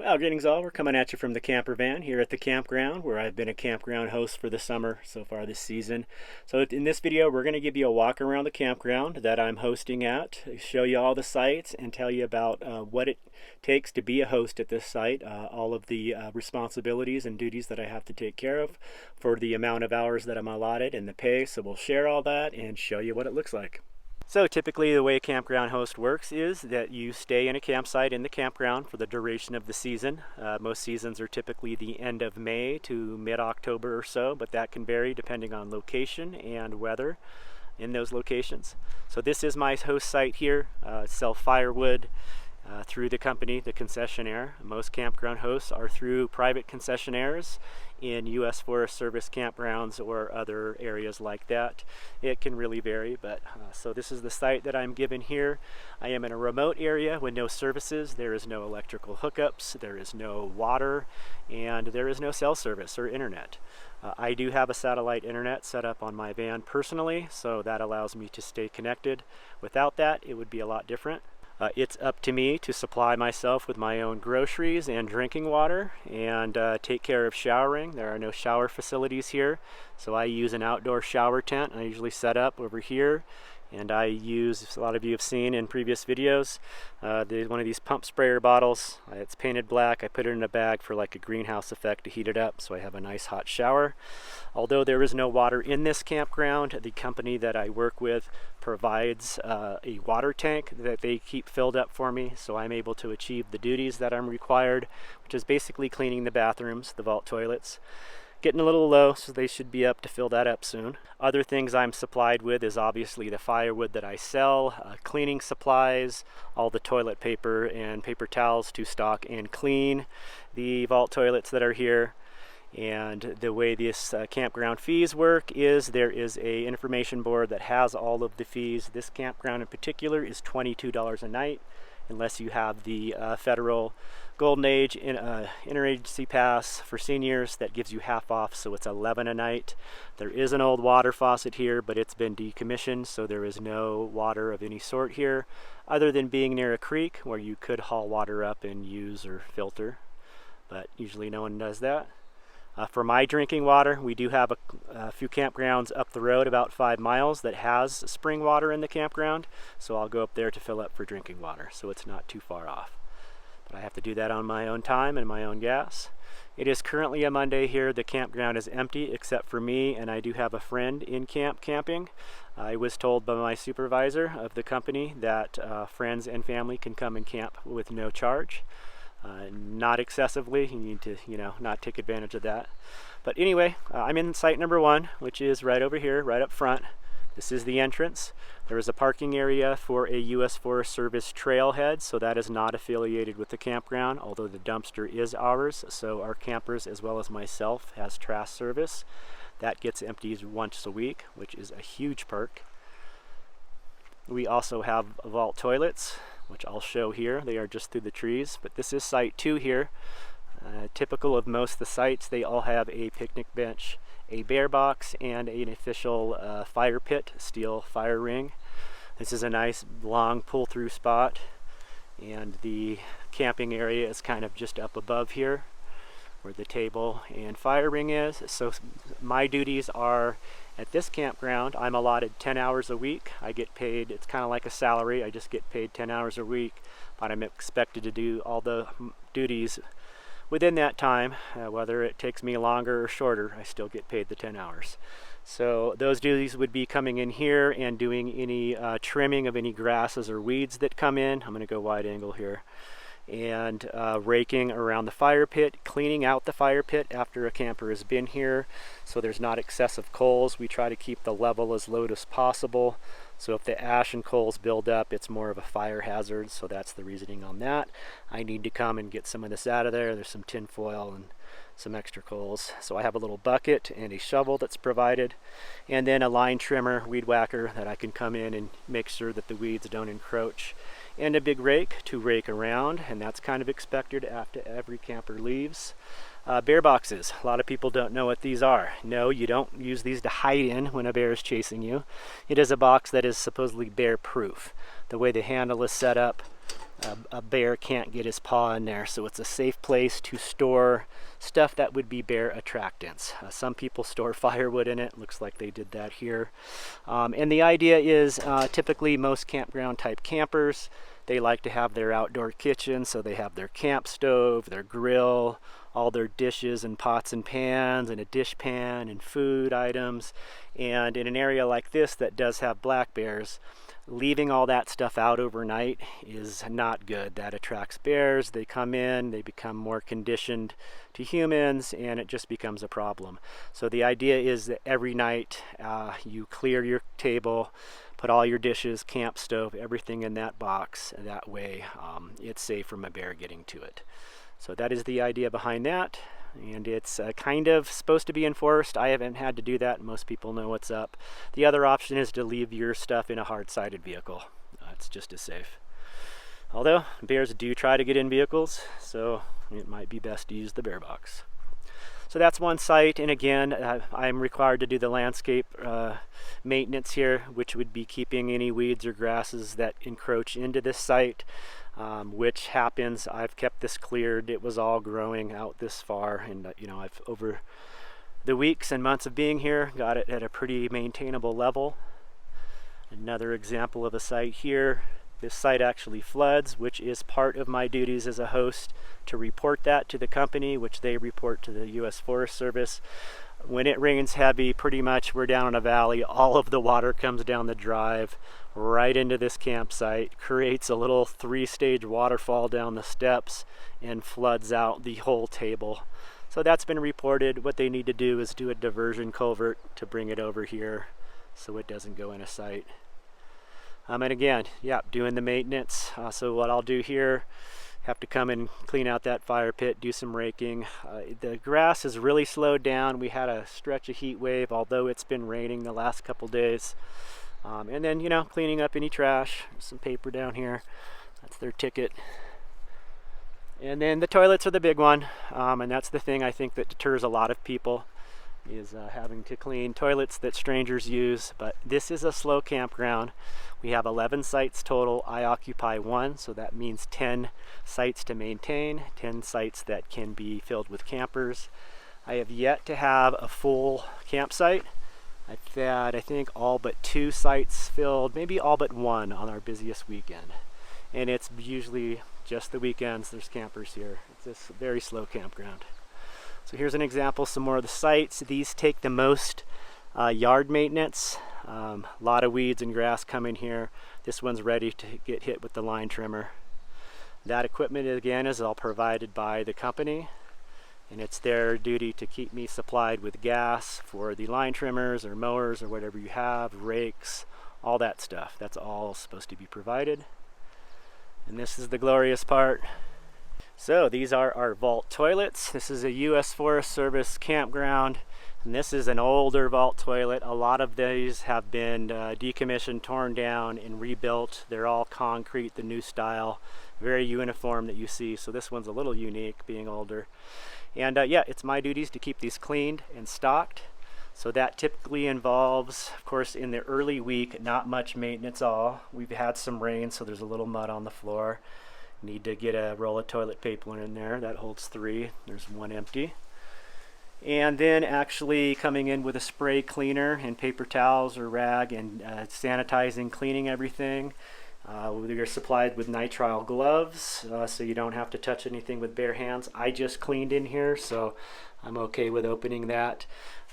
Well, greetings all. We're coming at you from the camper van here at the campground where I've been a campground host for the summer so far this season. So in this video, we're going to give you a walk around the campground that I'm hosting at, show you all the sites and tell you about what it takes to be a host at this site, all of the responsibilities and duties that I have to take care of for the amount of hours that I'm allotted and the pay. So we'll share all that and show you what it looks like. So typically the way a campground host works is that you stay in a campsite in the campground for the duration of the season. Most seasons are typically the end of May to mid-October or so, but that can vary depending on location and weather in those locations. So this is my host site here. Sell firewood through the company, the concessionaire. Most campground hosts are through private concessionaires in U.S. Forest Service campgrounds or other areas like that. It can really vary, but so this is the site that I'm given here. I am in a remote area with no services. There is no electrical hookups, there is no water, and there is no cell service or internet. I do have a satellite internet set up on my van personally, so that allows me to stay connected. Without that, it would be a lot different. It's up to me to supply myself with my own groceries and drinking water and take care of showering. There are no shower facilities here, so I use an outdoor shower tent. I usually set up over here, and I use, as a lot of you have seen in previous videos, one of these pump sprayer bottles. It's painted black. I put it in a bag for like a greenhouse effect to heat it up, so I have a nice hot shower. Although there is no water in this campground, the company that I work with provides a water tank that they keep filled up for me, so I'm able to achieve the duties that I'm required, which is basically cleaning the bathrooms, the vault toilets. Getting a little low, so they should be up to fill that up soon. Other things I'm supplied with is obviously the firewood that I sell, cleaning supplies, all the toilet paper and paper towels to stock and clean the vault toilets that are here. And the way this campground fees work is there is a information board that has all of the fees. This campground in particular is $22 a night, unless you have the federal Golden Age interagency pass for seniors that gives you half off, so it's $11 a night. There is an old water faucet here, but it's been decommissioned, so there is no water of any sort here, other than being near a creek where you could haul water up and use or filter, but usually no one does that. For my drinking water, we do have a few campgrounds up the road, about 5 miles, that has spring water in the campground, so I'll go up there to fill up for drinking water, so it's not too far off. But I have to do that on my own time and my own gas. It is currently a Monday here. The campground is empty except for me, and I do have a friend in camp camping. I was told by my supervisor of the company that friends and family can come and camp with no charge. Not excessively. You need to, not take advantage of that. But anyway, I'm in site number 1, which is right over here, right up front. This is the entrance. There is a parking area for a U.S. Forest Service trailhead, so that is not affiliated with the campground, although the dumpster is ours, so our campers, as well as myself, has trash service. That gets emptied once a week, which is a huge perk. We also have vault toilets, which I'll show here. They are just through the trees, but this is site 2 here. Typical of most of the sites, they all have a picnic bench, a bear box, and an official fire pit, steel fire ring. This is a nice long pull-through spot, and the camping area is kind of just up above here where the table and fire ring is. So my duties are, at this campground, I'm allotted 10 hours a week. I get paid, it's kind of like a salary, I just get paid 10 hours a week, but I'm expected to do all the duties within that time. Whether it takes me longer or shorter, I still get paid the 10 hours. So those duties would be coming in here and doing any trimming of any grasses or weeds that come in. I'm going to go wide angle here. And raking around the fire pit, cleaning out the fire pit after a camper has been here so there's not excessive coals. We try to keep the level as low as possible, so if the ash and coals build up, it's more of a fire hazard, so that's the reasoning on that. I need to come and get some of this out of there. There's some tin foil and some extra coals, so I have a little bucket and a shovel that's provided, and then a line trimmer, weed whacker, that I can come in and make sure that the weeds don't encroach, and a big rake to rake around, and that's kind of expected after every camper leaves. Bear boxes. A lot of people don't know what these are. No, you don't use these to hide in when a bear is chasing you. It is a box that is supposedly bear proof. The way the handle is set up, a bear can't get his paw in there. So it's a safe place to store stuff that would be bear attractants. Some people store firewood in it. Looks like they did that here. And the idea is typically most campground type campers, they like to have their outdoor kitchen, so they have their camp stove, their grill, all their dishes and pots and pans, and a dish pan and food items. And in an area like this that does have black bears, leaving all that stuff out overnight is not good. That attracts bears. They come in, they become more conditioned to humans, and it just becomes a problem. So the idea is that every night you clear your table, put all your dishes, camp stove, everything in that box. And that way it's safe from a bear getting to it. So that is the idea behind that. And it's kind of supposed to be enforced. I haven't had to do that. Most people know what's up. The other option is to leave your stuff in a hard-sided vehicle. It's just as safe. Although bears do try to get in vehicles, so it might be best to use the bear box. So that's one site, and again, I'm required to do the landscape maintenance here, which would be keeping any weeds or grasses that encroach into this site. Which happens. I've kept this cleared. It was all growing out this far, and you know, I've over the weeks and months of being here got it at a pretty maintainable level. Another example of a site here. This site actually floods, which is part of my duties as a host to report that to the company, which they report to the U.S. Forest Service. When it rains heavy, pretty much we're down in a valley, all of the water comes down the drive right into this campsite, creates a little 3-stage waterfall down the steps, and floods out the whole table. So that's been reported. What they need to do is do a diversion culvert to bring it over here so it doesn't go in a site. And again, yeah, doing the maintenance. So what I'll do here, have to come and clean out that fire pit, do some raking. The grass has really slowed down. We had a stretch of heat wave, although it's been raining the last couple days. And then, you know, cleaning up any trash. There's some paper down here. That's their ticket. And then the toilets are the big one. And that's the thing I think that deters a lot of people, is having to clean toilets that strangers use. But this is a slow campground. We have 11 sites total. I occupy 1, so that means 10 sites to maintain, 10 sites that can be filled with campers. I have yet to have a full campsite. I've had, I think, all but 2 sites filled, maybe all but 1 on our busiest weekend. And it's usually just the weekends there's campers here. It's a very slow campground. So here's an example, some more of the sites. These take the most yard maintenance. A lot of weeds and grass come in here. This one's ready to get hit with the line trimmer. That equipment, again, is all provided by the company, and it's their duty to keep me supplied with gas for the line trimmers or mowers or whatever you have, rakes, all that stuff. That's all supposed to be provided. And this is the glorious part. So these are our vault toilets. This is a U.S. Forest Service campground, and this is an older vault toilet. A lot of these have been decommissioned, torn down, and rebuilt. They're all concrete, the new style, very uniform that you see. So this one's a little unique, being older. And yeah, it's my duties to keep these cleaned and stocked. So that typically involves, of course, in the early week, not much maintenance at all. We've had some rain, so there's a little mud on the floor. Need to get a roll of toilet paper in there. That holds 3. There's 1 empty. And then actually coming in with a spray cleaner and paper towels or rag and sanitizing, cleaning everything. You're supplied with nitrile gloves, so you don't have to touch anything with bare hands. I just cleaned in here, so I'm okay with opening that.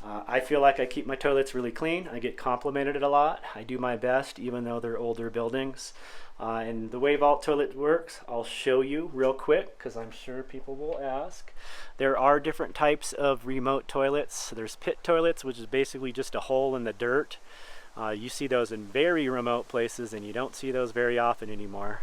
I feel like I keep my toilets really clean. I get complimented a lot. I do my best, even though they're older buildings. And the way vault toilet works, I'll show you real quick, because I'm sure people will ask. There are different types of remote toilets. There's pit toilets, which is basically just a hole in the dirt. You see those in very remote places, and you don't see those very often anymore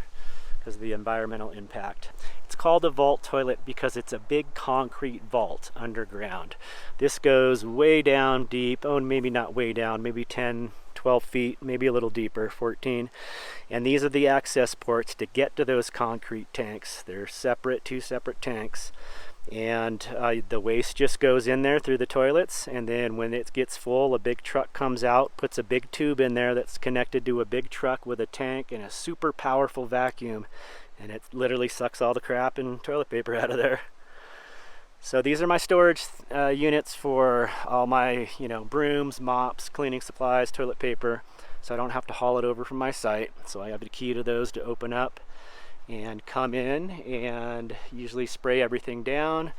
because of the environmental impact. It's called a vault toilet because it's a big concrete vault underground. This goes way down deep, oh, maybe not way down, maybe 10, 12 feet, maybe a little deeper, 14. And these are the access ports to get to those concrete tanks. They're separate, 2 separate tanks. And the waste just goes in there through the toilets, and then when it gets full, a big truck comes out, puts a big tube in there that's connected to a big truck with a tank and a super powerful vacuum, and it literally sucks all the crap and toilet paper out of there. So these are my storage units for all my, brooms, mops, cleaning supplies, toilet paper, so I don't have to haul it over from my site. So I have the key to those to open up and come in and usually spray everything down.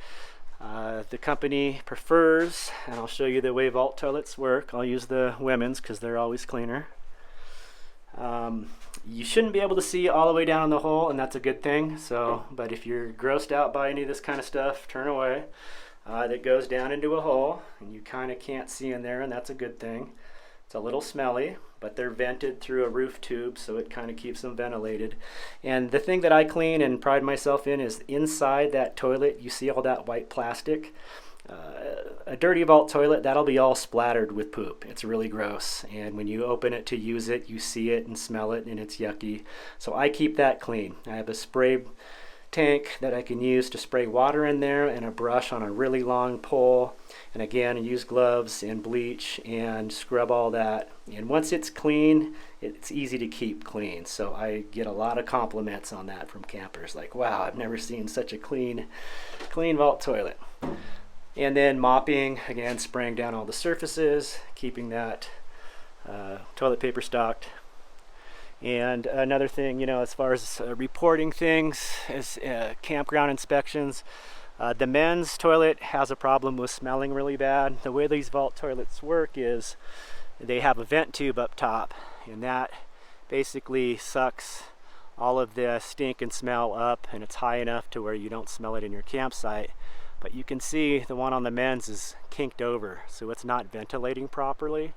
The company prefers, and I'll show you the way vault toilets work. I'll use the women's because they're always cleaner. You shouldn't be able to see all the way down in the hole, and that's a good thing. But if you're grossed out by any of this kind of stuff, turn away. That goes down into a hole, and you kind of can't see in there, and that's a good thing. It's a little smelly, but they're vented through a roof tube, so it kind of keeps them ventilated. And the thing that I clean and pride myself in is inside that toilet, you see all that white plastic. A dirty vault toilet, that'll be all splattered with poop. It's really gross, and when you open it to use it, you see it and smell it, and it's yucky. So I keep that clean. I have a spray tank that I can use to spray water in there, and a brush on a really long pole, and again, I use gloves and bleach and scrub all that. And once it's clean, it's easy to keep clean. So I get a lot of compliments on that from campers, like, wow, I've never seen such a clean vault toilet. And then mopping, again, spraying down all the surfaces, keeping that toilet paper stocked. And another thing, as far as reporting things, is campground inspections. The men's toilet has a problem with smelling really bad. The way these vault toilets work is they have a vent tube up top, and that basically sucks all of the stink and smell up, and it's high enough to where you don't smell it in your campsite. But you can see the one on the men's is kinked over, so it's not ventilating properly.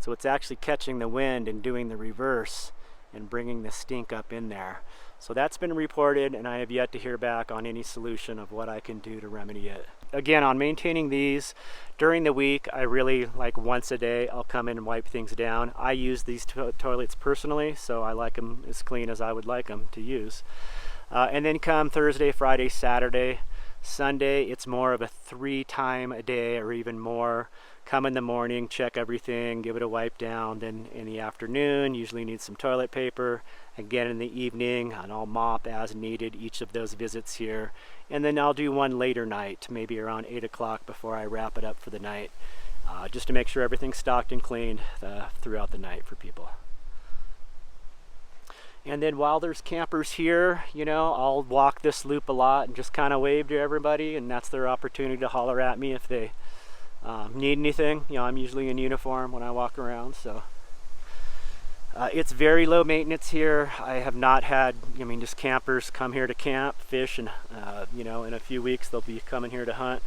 So it's actually catching the wind and doing the reverse and bringing the stink up in there. So that's been reported, and I have yet to hear back on any solution of what I can do to remedy it. Again, on maintaining these during the week, I really like once a day I'll come in and wipe things down. I use these toilets personally, so I like them as clean as I would like them to use. And then come Thursday, Friday, Saturday, Sunday, it's more of a 3 time a day or even more. Come in the morning, check everything, give it a wipe down. Then in the afternoon, usually need some toilet paper. Again in the evening, and I'll mop as needed each of those visits here. And then I'll do one later night, maybe around 8 o'clock before I wrap it up for the night, just to make sure everything's stocked and cleaned throughout the night for people. And then while there's campers here, I'll walk this loop a lot and just kind of wave to everybody, and that's their opportunity to holler at me if they need anything. I'm usually in uniform when I walk around, so it's very low maintenance here. I have not had, just campers come here to camp, fish, and in a few weeks they'll be coming here to hunt.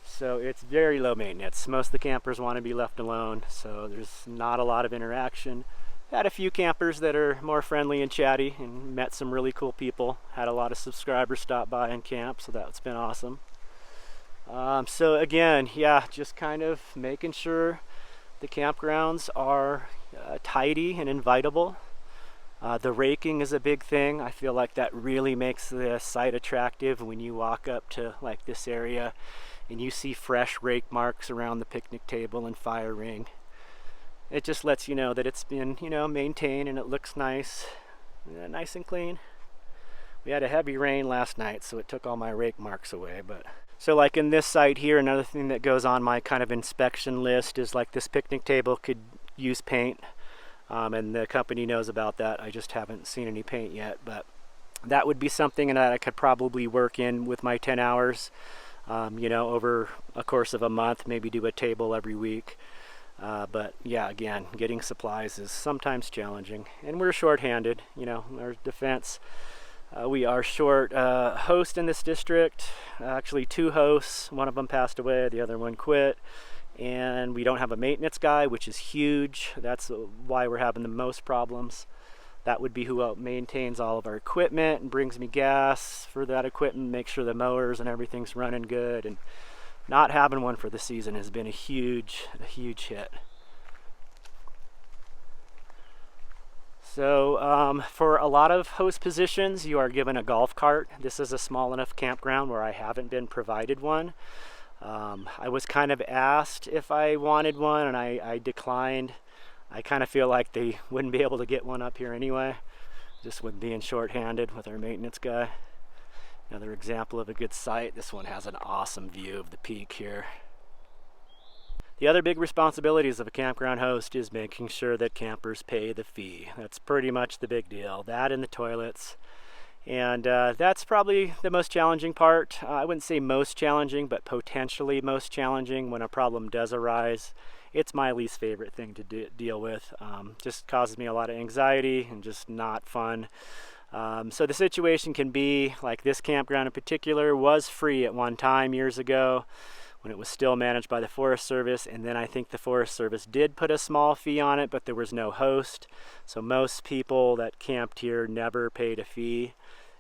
So it's very low maintenance. Most of the campers want to be left alone, so there's not a lot of interaction. Had a few campers that are more friendly and chatty, and met some really cool people. Had a lot of subscribers stop by and camp, so that's been awesome. So again, just kind of making sure the campgrounds are tidy and invitable. The raking is a big thing. I feel like that really makes the site attractive when you walk up to like this area and you see fresh rake marks around the picnic table and fire ring. It just lets you know that it's been, maintained, and it looks nice and clean. We had a heavy rain last night, so it took all my rake marks away. So like in this site here, another thing that goes on my kind of inspection list is like this picnic table could use paint, and the company knows about that. I just haven't seen any paint yet, but that would be something that I could probably work in with my 10 hours, over a course of a month, maybe do a table every week. But yeah, again, getting supplies is sometimes challenging, and we're short-handed. Our defense, we are short host in this district. Actually 2 hosts. One of them passed away, the other one quit, and we don't have a maintenance guy, which is huge. That's why we're having the most problems. That would be who maintains all of our equipment and brings me gas for that equipment, make sure the mowers and everything's running good. And not having one for the season has been a huge hit. So for a lot of host positions, you are given a golf cart. This is a small enough campground where I haven't been provided one. I was kind of asked if I wanted one, and I declined. I kind of feel like they wouldn't be able to get one up here anyway. just with being short-handed with our maintenance guy. Another example of a good site. This one has an awesome view of the peak here. The other big responsibilities of a campground host is making sure that campers pay the fee. That's pretty much the big deal. That and the toilets. And that's probably the most challenging part. I wouldn't say most challenging, but potentially most challenging when a problem does arise. It's my least favorite thing to deal with. Just causes me a lot of anxiety and just not fun. So the situation can be, like this campground in particular was free at one time years ago when it was still managed by the Forest Service, and then I think the Forest Service did put a small fee on it, but there was no host. So most people that camped here never paid a fee,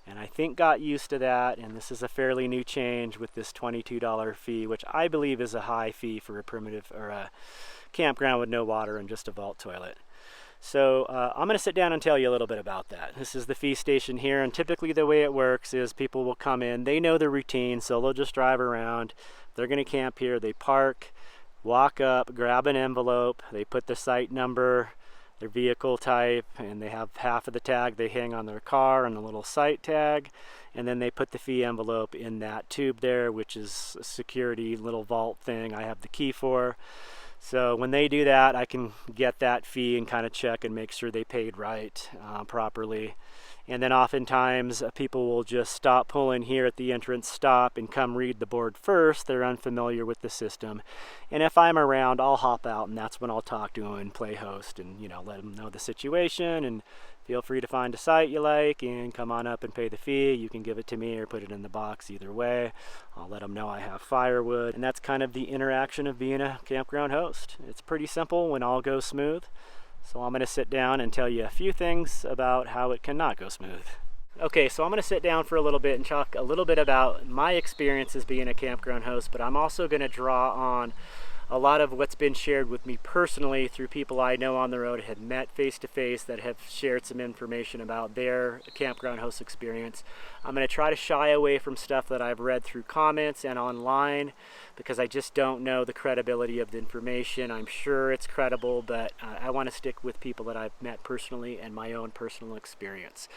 and I think got used to that, and this is a fairly new change with this $22 fee, which I believe is a high fee for a primitive or a campground with no water and just a vault toilet. So I'm going to sit down and tell you a little bit about that. This is the fee station here, and typically the way it works is people will come in, they know the routine, so they'll just drive around. They're going to camp here, they park, walk up, grab an envelope, they put the site number, their vehicle type, and they have half of the tag they hang on their car and a little site tag, and then they put the fee envelope in that tube there, which is a security little vault thing I have the key for. So when they do that, I can get that fee and kind of check and make sure they paid right, properly. And then oftentimes people will just stop pulling here at the entrance stop and come read the board first. They're unfamiliar with the system. And if I'm around, I'll hop out, and that's when I'll talk to them and play host and, you know, let them know the situation, and feel free to find a site you like and come on up and pay the fee. You can give it to me or put it in the box, either way. I'll let them know I have firewood. And that's kind of the interaction of being a campground host. It's pretty simple when all goes smooth. So I'm going to sit down and tell you a few things about how it cannot go smooth. Okay, so I'm going to sit down for a little bit and talk a little bit about my experiences being a campground host, but I'm also going to draw on a lot of what's been shared with me personally through people I know on the road, had met face-to-face, that have shared some information about their campground host experience. I'm going to try to shy away from stuff that I've read through comments and online, because I just don't know the credibility of the information. I'm sure it's credible, but I want to stick with people that I've met personally and my own personal experience.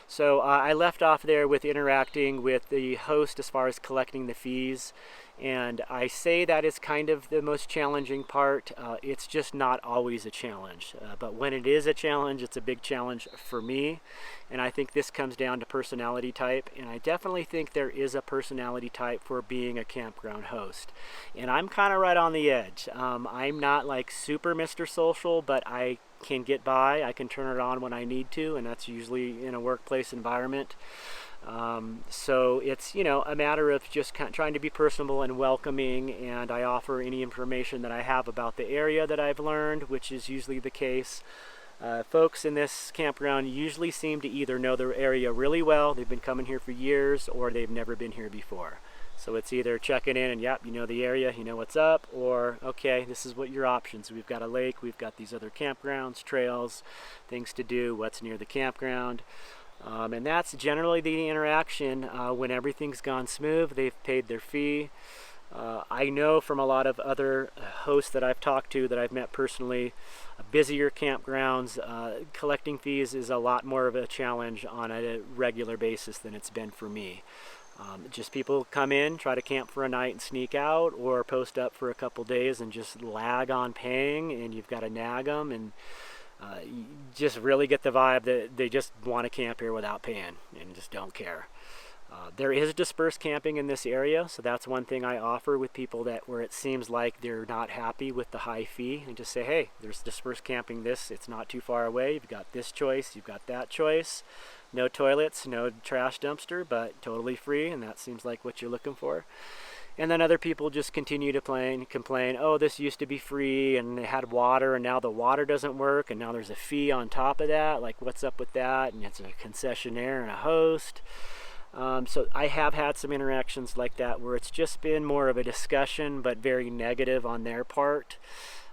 So I left off there with interacting with the host as far as collecting the fees. And I say that is kind of the most challenging part. It's just not always a challenge. But when it is a challenge, it's a big challenge for me. And I think this comes down to personality type. And I definitely think there is a personality type for being a campground host. And I'm kind of right on the edge. I'm not like super Mr. Social, but I can get by. I can turn it on when I need to, and that's usually in a workplace environment. So it's, you know, a matter of just trying to be personable and welcoming, and I offer any information that I have about the area that I've learned, which is usually the case. Folks in this campground usually seem to either know their area really well, they've been coming here for years, or they've never been here before. So it's either checking in and, yep, you know the area, you know what's up, or, okay, this is what your options. We've got a lake, we've got these other campgrounds, trails, things to do, what's near the campground. And that's generally the interaction. When everything's gone smooth, they've paid their fee. I know from a lot of other hosts that I've talked to, that I've met personally, busier campgrounds, collecting fees is a lot more of a challenge on a regular basis than it's been for me. Just people come in, try to camp for a night and sneak out, or post up for a couple days and just lag on paying, and you've got to nag them, and you just really get the vibe that they just want to camp here without paying and just don't care. There is dispersed camping in this area, so that's one thing I offer with people that where it seems like they're not happy with the high fee, and just say, hey, there's dispersed camping, it's not too far away, you've got this choice, you've got that choice, no toilets, no trash dumpster, but totally free, and that seems like what you're looking for. And then other people just continue to complain, oh, this used to be free and it had water and now the water doesn't work and now there's a fee on top of that. Like, what's up with that? And it's a concessionaire and a host. So I have had some interactions like that where it's just been more of a discussion, but very negative on their part.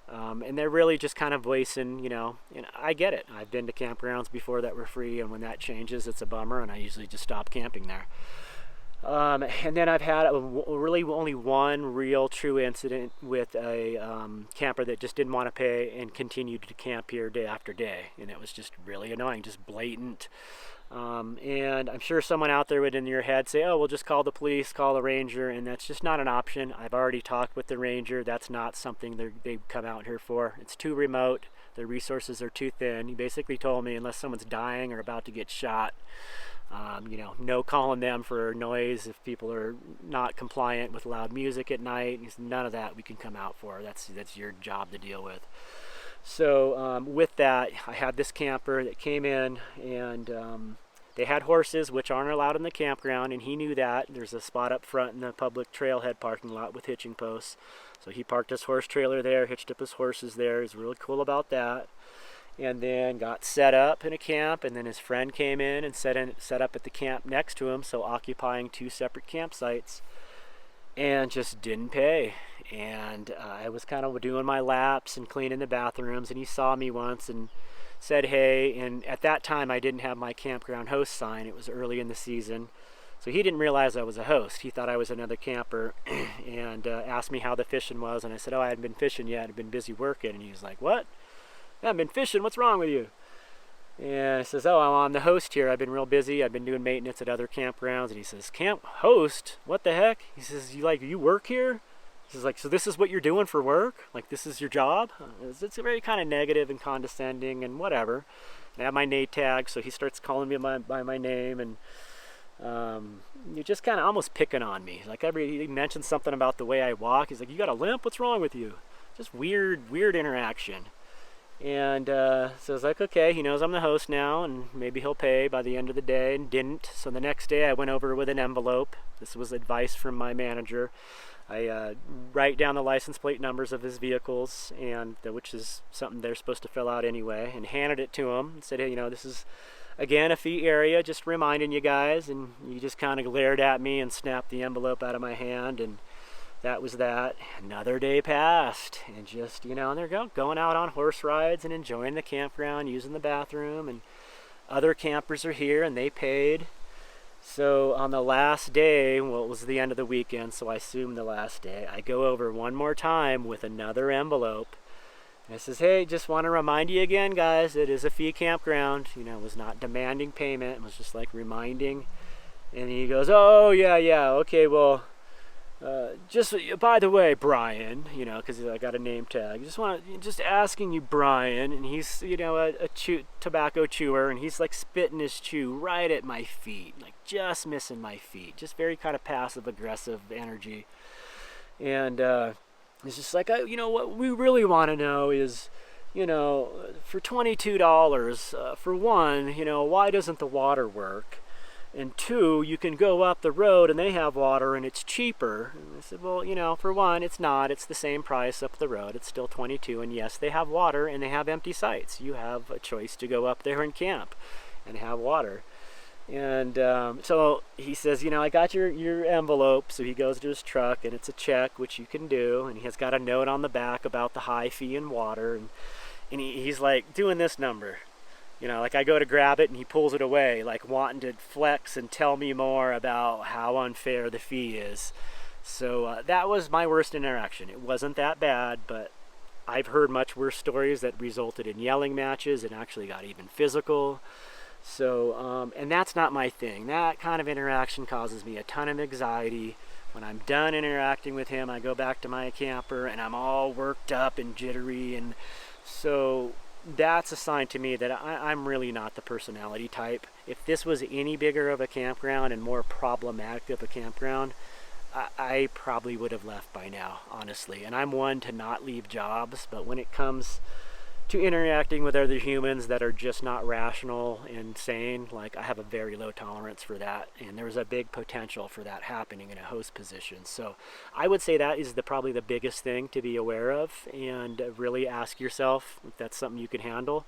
And they're really just kind of voicing, you know, and I get it. I've been to campgrounds before that were free, and when that changes, it's a bummer, and I usually just stop camping there. And then I've had really only one real true incident with a camper that just didn't want to pay and continued to camp here day after day. And it was just really annoying, just blatant. And I'm sure someone out there would in your head say, oh, we'll just call the police, call the ranger, and that's just not an option. I've already talked with the ranger. That's not something they come out here for. It's too remote. Their resources are too thin. He basically told me unless someone's dying or about to get shot, no calling them for noise if people are not compliant with loud music at night. None of that we can come out for. That's your job to deal with. So with that, I had this camper that came in, and they had horses, which aren't allowed in the campground, and he knew that. There's a spot up front in the public trailhead parking lot with hitching posts. So he parked his horse trailer there, hitched up his horses there. He's really cool about that. And then got set up in a camp, and then his friend came in and set up at the camp next to him, so occupying two separate campsites, and just didn't pay. And I was kind of doing my laps and cleaning the bathrooms, and he saw me once and said hey. And at that time I didn't have my campground host sign. It was early in the season, so he didn't realize I was a host. He thought I was another camper and asked me how the fishing was, and I said, oh, I hadn't been fishing yet, I'd been busy working. And he was like, what? I haven't been fishing, what's wrong with you? And I says, oh, I'm the host here. I've been real busy. I've been doing maintenance at other campgrounds. And he says, camp host? What the heck? He says, you work here? He's like, so this is what you're doing for work? Like, this is your job? It's very kind of negative and condescending and whatever. And I have my name tag, so he starts calling me by my name, and you're just kind of almost picking on me. Like, he mentions something about the way I walk. He's like, you got a limp? What's wrong with you? Just weird interaction. And so I was like, okay, he knows I'm the host now, and maybe he'll pay by the end of the day, and didn't. So the next day I went over with an envelope. This was advice from my manager. I write down the license plate numbers of his vehicles, and which is something they're supposed to fill out anyway, and handed it to him and said, hey, this is, again, a fee area, just reminding you guys. And he just kind of glared at me and snapped the envelope out of my hand, and that was that. Another day passed, and just, and they're going out on horse rides and enjoying the campground, using the bathroom, and other campers are here and they paid. So on the last day, well, it was the end of the weekend, so I assume the last day, I go over one more time with another envelope. And it says, hey, just want to remind you again, guys, it is a fee campground. It was not demanding payment. It was just like reminding. And he goes, oh, yeah, okay, well, just by the way, Brian, because I got a name tag. Just asking you, Brian, and he's a tobacco chewer, and he's like spitting his chew right at my feet, like just missing my feet, just very kind of passive aggressive energy. And it's just like, what we really want to know is, for $22, for one, why doesn't the water work? And two, you can go up the road and they have water and it's cheaper. And I said, well, for one, it's not. It's the same price up the road. It's still $22. And yes, they have water and they have empty sites. You have a choice to go up there and camp and have water. And so he says, I got your envelope. So he goes to his truck, and it's a check, which you can do. And he has got a note on the back about the high fee in water. And he's like doing this number. Like I go to grab it and he pulls it away, like wanting to flex and tell me more about how unfair the fee is. So that was my worst interaction. It wasn't that bad, but I've heard much worse stories that resulted in yelling matches and actually got even physical. So, and that's not my thing. That kind of interaction causes me a ton of anxiety. When I'm done interacting with him, I go back to my camper and I'm all worked up and jittery. And so that's a sign to me that I'm really not the personality type. If this was any bigger of a campground and more problematic of a campground, I probably would have left by now, honestly. And I'm one to not leave jobs, but when it comes to interacting with other humans that are just not rational and sane, like I have a very low tolerance for that, and there's a big potential for that happening in a host position. So I would say that is probably the biggest thing to be aware of, and really ask yourself if that's something you can handle.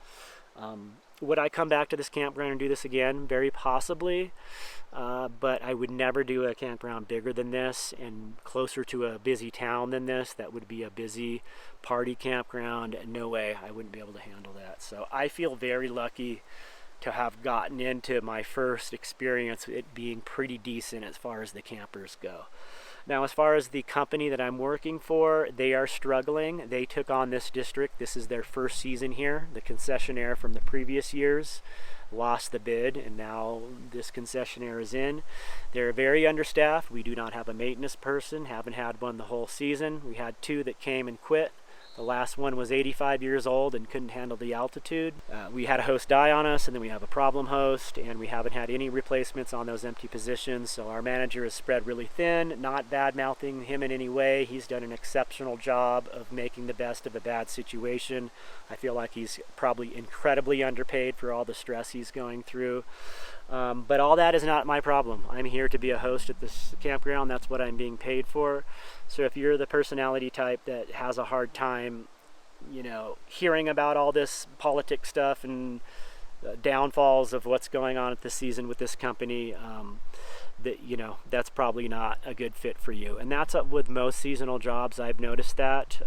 Would I come back to this campground and do this again? Very possibly, but I would never do a campground bigger than this and closer to a busy town than this. That would be a busy party campground. No way, I wouldn't be able to handle that. So I feel very lucky to have gotten into my first experience, it being pretty decent as far as the campers go. Now, as far as the company that I'm working for, they are struggling. They took on this district. This is their first season here. The concessionaire from the previous years lost the bid, and now this concessionaire is in. They're very understaffed. We do not have a maintenance person, haven't had one the whole season. We had 2 that came and quit. The last one was 85 years old and couldn't handle the altitude. We had a host die on us, and then we have a problem host, and we haven't had any replacements on those empty positions. So our manager is spread really thin, not bad-mouthing him in any way. He's done an exceptional job of making the best of a bad situation. I feel like he's probably incredibly underpaid for all the stress he's going through. But all that is not my problem. I'm here to be a host at this campground. That's what I'm being paid for. So if you're the personality type that has a hard time, you know, hearing about all this politics stuff and downfalls of what's going on at this season with this company, that's probably not a good fit for you. And that's with most seasonal jobs. I've noticed that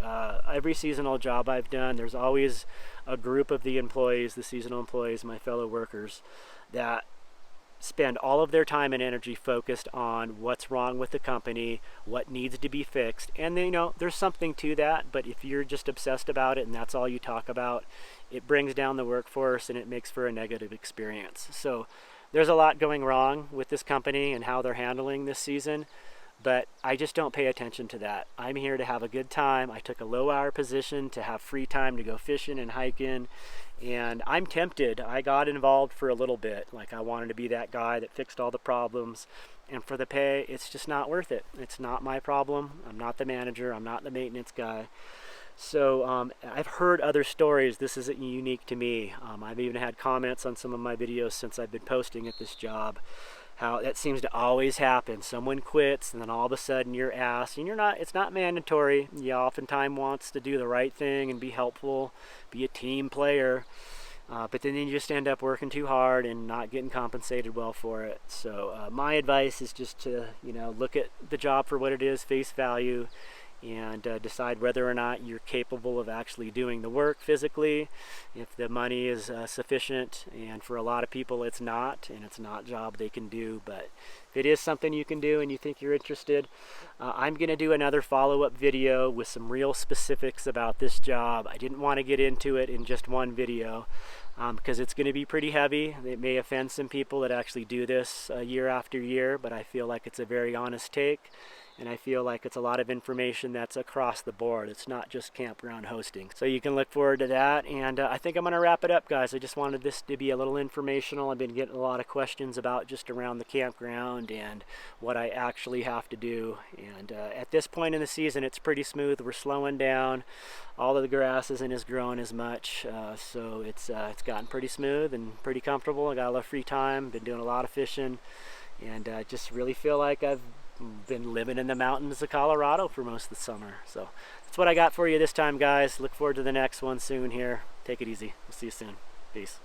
every seasonal job I've done, there's always a group of the employees, the seasonal employees, my fellow workers, that spend all of their time and energy focused on what's wrong with the company, what needs to be fixed. And then, there's something to that, but if you're just obsessed about it and that's all you talk about, it brings down the workforce and it makes for a negative experience. So there's a lot going wrong with this company and how they're handling this season, but I just don't pay attention to that. I'm here to have a good time. I took a low-hour position to have free time to go fishing and hiking, and I'm tempted. I got involved for a little bit. Like, I wanted to be that guy that fixed all the problems, and for the pay, it's just not worth it. It's not my problem. I'm not the manager. I'm not the maintenance guy. So I've heard other stories. This isn't unique to me. I've even had comments on some of my videos since I've been posting at this job, how that seems to always happen. Someone quits and then all of a sudden you're asked, and it's not mandatory. You oftentimes wants to do the right thing and be helpful, be a team player, but then you just end up working too hard and not getting compensated well for it. So my advice is just to look at the job for what it is, face value, and decide whether or not you're capable of actually doing the work physically, if the money is sufficient. And for a lot of people it's not, and it's not a job they can do. But if it is something you can do and you think you're interested, I'm going to do another follow-up video with some real specifics about this job. I didn't want to get into it in just one video because it's going to be pretty heavy. It may offend some people that actually do this year after year, but I feel like it's a very honest take. And I feel like it's a lot of information that's across the board. It's not just campground hosting. So you can look forward to that. And I think I'm going to wrap it up, guys. I just wanted this to be a little informational. I've been getting a lot of questions about just around the campground and what I actually have to do. And at this point in the season, it's pretty smooth. We're slowing down. All of the grass isn't as growing as much. So it's gotten pretty smooth and pretty comfortable. I got a lot of free time. Been doing a lot of fishing. And I just really feel like I've been living in the mountains of Colorado for most of the summer. So that's what I got for you this time, guys. Look forward to the next one soon here. Take it easy. We'll see you soon. Peace.